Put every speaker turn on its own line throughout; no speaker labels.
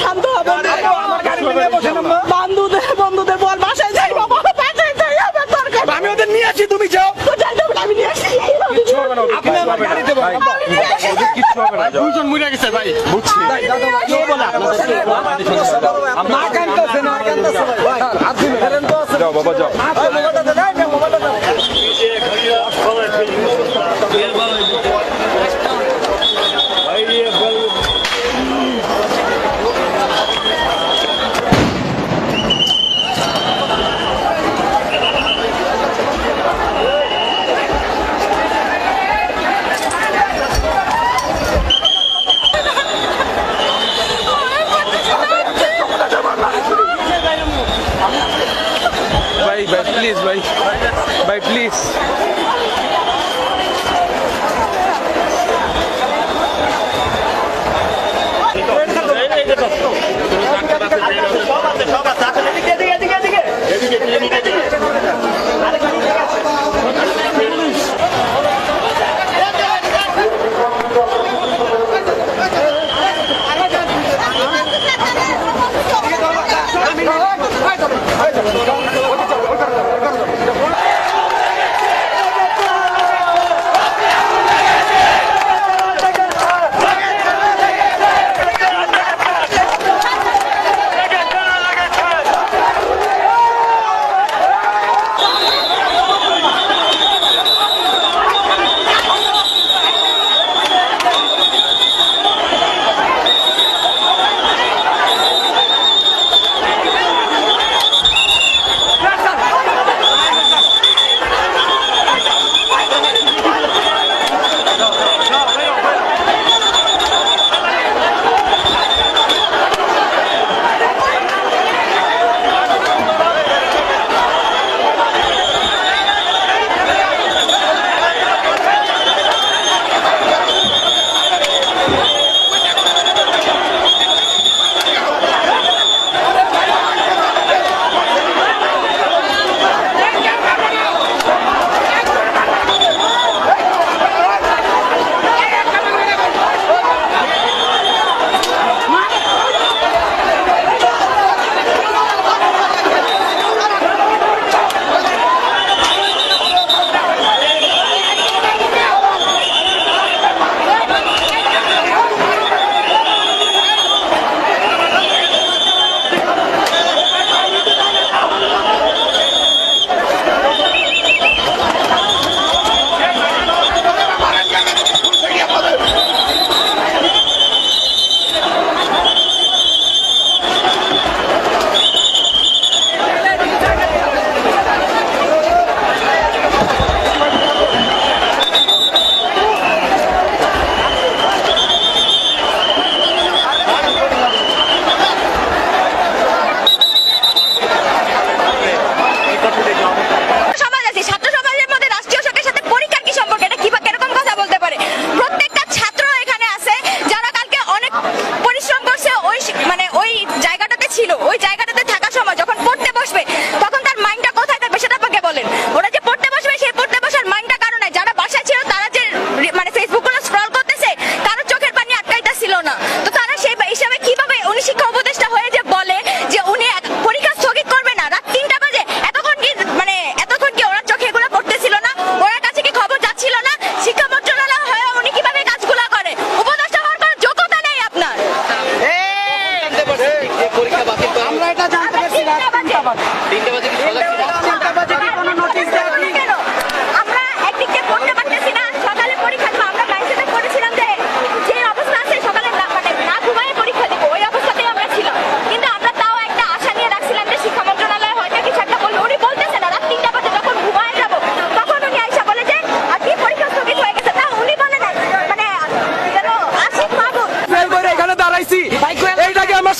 শান্ত হবে, বন্ধুদের বল বাসায় যাই বাবা, বাসায় যাই, আমার দরকার। আমি ওদের নিয়ে আসি, তুমি যাও। আমি নিয়ে আসি, কিচ্ছু হবে না, আপনি আমার গাড়ি দেবো, কিচ্ছু হবে না। দুজন মরে গেছে ভাই, বুঝছি। না কানতেছে, না কানতেছে ভাই, আপনি ফেরেন তো আছে। যাও বাবা যাও।
भाई प्लीज भाई प्लीज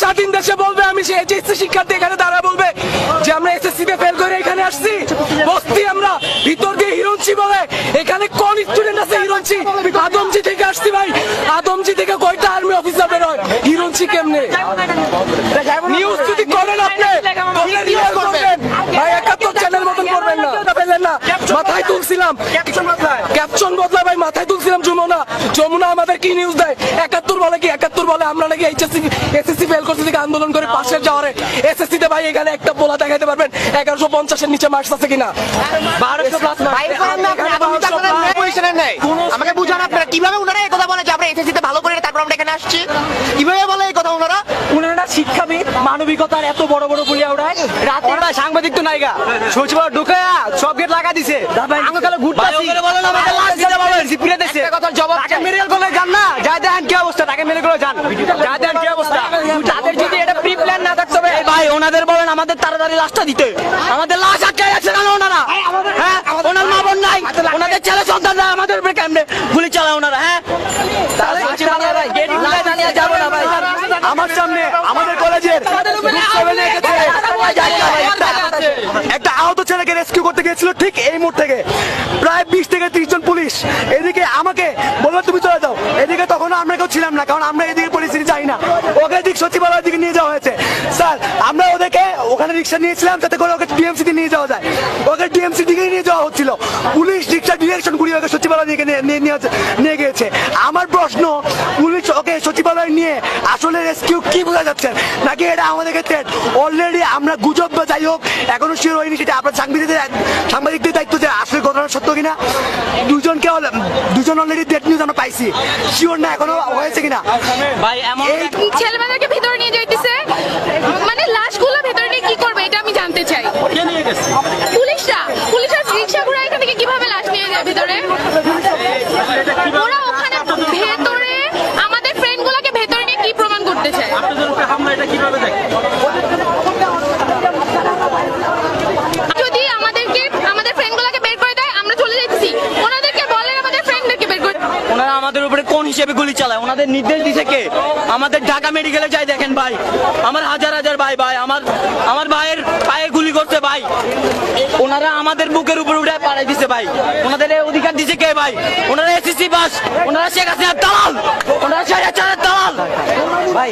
স্বাধীন দেশে বলবে আমি সেই এইচএসসি শিক্ষার্থী এখানে দাঁড়া বলবে যে আমরা এসএসসি তে ফেল করে এখানে আসছি বস্তি আমরা ভিতর দিয়ে হিরঞ্চি বলে এখানে কোন স্টুডেন্ট আছে হিরঞ্চি আদমজি থেকে আসছি ভাই আদমজি থেকে কয়টা আর্মি অফিসার বের হয় হিরঞ্চি কেমনে নিউজ যদি করেন আপনি ভাই 71 চ্যানেল মতন করবেন না মাথায় তুলছিলাম ক্যাপশন বদলায় ভাই, মাথায় তুলছিলাম যমুনা আমাদের কি নিউজ দেয় 71 বলে কি 71 বলে আমরা নাকি এসএসসি ফেল করছি থেকে আন্দোলন করে পাশের যাওয়ারে এসএসসি তে ভাই এখানে একটা পোলা দেখাইতে পারবেন 1150 এর নিচে মার্কস আছে কিনা 1200 প্লাস
আমাকে বুঝান আপনারা কিভাবে ওনারা এই কথা বলে যে আমরা এসএসসি তে ভালো করে তারপর আমরা এখানে আসছি, কিভাবে বলে এই কথা ওনারা?
উনারা শিক্ষাবিদ, মানবিকতার এত বড় বড় গুলিয়া উড়ায়। রাতে
সাংবাদিক তো নাইগা সচিবালয় ঢুকে সব গেট লাগা দিছে আমি কালে ঘুরতাছি বলেন আমাদের লাশ দিতে বলেন সিপিরে দিছে
একটা কথার জবাব
তাকে মেডিকেল কলেজ যান না যাই দেখেন কি অবস্থা, তাকে মেডিকেল কলেজ যান যাই দেখেন কি অবস্থা।
তাদের যদি এটা প্রি প্ল্যান না থাকতো ভাই, ওনাদের বলেন আমাদের তাড়াতাড়ি লাশটা দিতে। আমাদের লাশ আটকে যাচ্ছে কেন ওনারা? হ্যাঁ, ওনার মা বোন নাই, ওনাদের ছেলে সন্তান নাই, আমাদের উপরে কেমনে গুলি চালায় ওনারা? হ্যাঁ, যাবো না ভাই।
আমার সামনে আমাদের কলেজের একটা আহত ছেলেকে রেস্কিউ করতে গিয়েছিল ঠিক এই মোড় থেকে, প্রায় 20 থেকে 30 জন পুলিশ এদিকে আমাকে বললো তুমি চলে যাও, এদিকে তখন আমরা কেউ ছিলাম না কারণ আমরা এদিকে পরিস্থিতি চাই না, ওকে দিক সচিবালয়ের দিকে নিয়ে যাওয়া হয়েছে। স্যার আমরা ওদেরকে ওখানে রিক্সা নিয়েছিলাম যাতে করে ওকে ডিএমসি তে নিয়ে যাওয়া যায়, ওকে ডিএমসি দিকে নিয়ে যাওয়া হচ্ছিল, পুলিশ রিক্সা ডিরেকশন ঘুরিয়ে ওকে সচিবালয় দিকে নিয়ে গিয়েছে। আমার প্রশ্ন, পুলিশ ওকে সচিবালয় নিয়ে আসলে রেস্কিউ কি বোঝা যাচ্ছে নাকি এটা আমাদেরকে থ্রেট? অলরেডি আমরা গুজব বা যাই হোক এখনো শিওর হয়নি, সেটা আপনার সাংবাদিকদের দায়িত্ব যে আসলে ঘটনা সত্য কিনা। দুজন অলরেডি ডেড নিউজ আমরা পাইছি, শিওর না এখনো হয়েছে কিনা।
ভাই এমন
ছেলেমেয়েদেরকে ভিতরে নিয়ে যাইতেছে, মানে লাশগুলো ভিতরে নিয়ে কি করবে এটা আমি জানতে চাই। পুলিশরা রিক্সা ঘুরে এখান থেকে কিভাবে লাশ নিয়ে যায় ভিতরে? ওরা ওখানে ভেতরে আমাদের ফ্রেন্ডগুলোকে ভেতরে নিয়ে কি প্রমাণ করতে চায়? যদি আমাদের ফ্রেন্ডগুলোকে বের করে দেয় আমরা চলে যাচ্ছি, ওনাদেরকে বলেন আমাদের ফ্রেন্ডদেরকে বের করে।
ওনারা আমাদের উপরে কোন হিসেবে গুলি চালায়? ওনাদের নির্দেশ দিছে কে? আমাদের ঢাকা মেডিকেলে যাই দেখেন ভাই, আমার হাজার হাজার ভাই আমার ভাইয়ের পায়ে গুলি করছে ভাই, ওনারা আমাদের বুকের উপর উঠে পাড়াই দিছে ভাই, ওনাদের এই অধিকার দিছে কে ভাই? ওনারা এসএসসি বাস, ওনারা শেখ হাসিনার দালাল, ওনারা শেখ হাসিনার দালাল ভাই।